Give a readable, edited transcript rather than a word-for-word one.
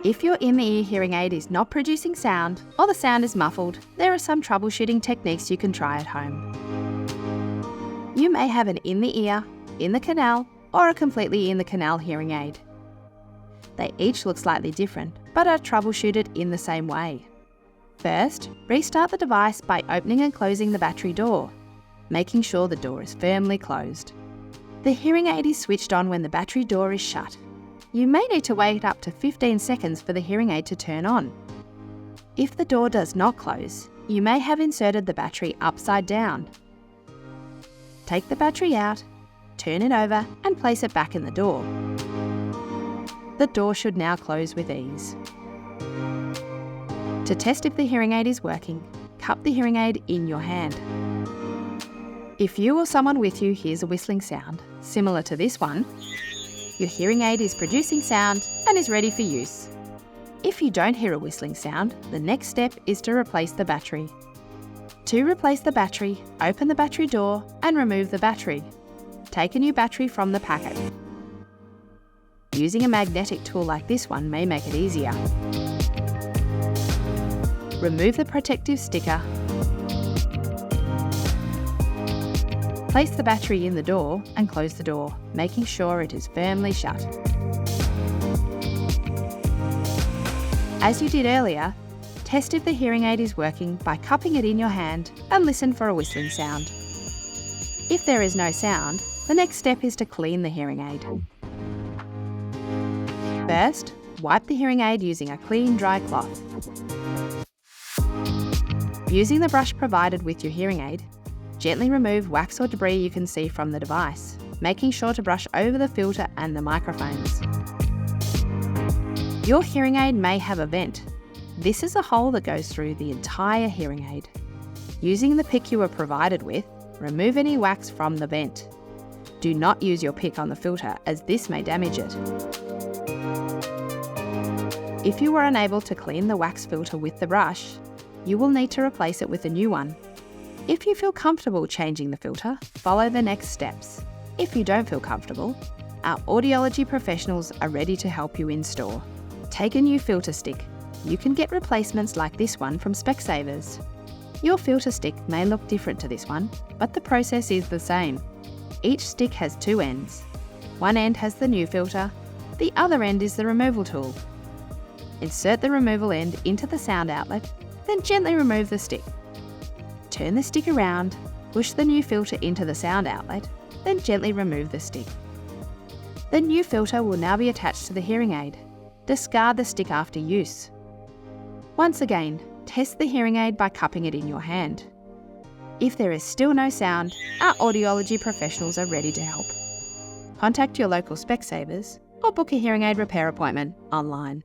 If your in-the-ear hearing aid is not producing sound or the sound is muffled, there are some troubleshooting techniques you can try at home. You may have an in-the-ear, in-the-canal, or a completely-in-the-canal hearing aid. They each look slightly different, but are troubleshooted in the same way. First, restart the device by opening and closing the battery door, making sure the door is firmly closed. The hearing aid is switched on when the battery door is shut. You may need to wait up to 15 seconds for the hearing aid to turn on. If the door does not close, you may have inserted the battery upside down. Take the battery out, turn it over and place it back in the door. The door should now close with ease. To test if the hearing aid is working, cup the hearing aid in your hand. If you or someone with you hears a whistling sound, similar to this one, your hearing aid is producing sound and is ready for use. If you don't hear a whistling sound, the next step is to replace the battery. To replace the battery, open the battery door and remove the battery. Take a new battery from the packet. Using a magnetic tool like this one may make it easier. Remove the protective sticker. Place the battery in the door and close the door, making sure it is firmly shut. As you did earlier, test if the hearing aid is working by cupping it in your hand and listen for a whistling sound. If there is no sound, the next step is to clean the hearing aid. First, wipe the hearing aid using a clean, dry cloth. Using the brush provided with your hearing aid, gently remove wax or debris you can see from the device, making sure to brush over the filter and the microphones. Your hearing aid may have a vent. This is a hole that goes through the entire hearing aid. Using the pick you were provided with, remove any wax from the vent. Do not use your pick on the filter as this may damage it. If you were unable to clean the wax filter with the brush, you will need to replace it with a new one. If you feel comfortable changing the filter, follow the next steps. If you don't feel comfortable, our audiology professionals are ready to help you in store. Take a new filter stick. You can get replacements like this one from Specsavers. Your filter stick may look different to this one, but the process is the same. Each stick has two ends. One end has the new filter, the other end is the removal tool. Insert the removal end into the sound outlet, then gently remove the stick. Turn the stick around, push the new filter into the sound outlet, then gently remove the stick. The new filter will now be attached to the hearing aid. Discard the stick after use. Once again, test the hearing aid by cupping it in your hand. If there is still no sound, our audiology professionals are ready to help. Contact your local Specsavers or book a hearing aid repair appointment online.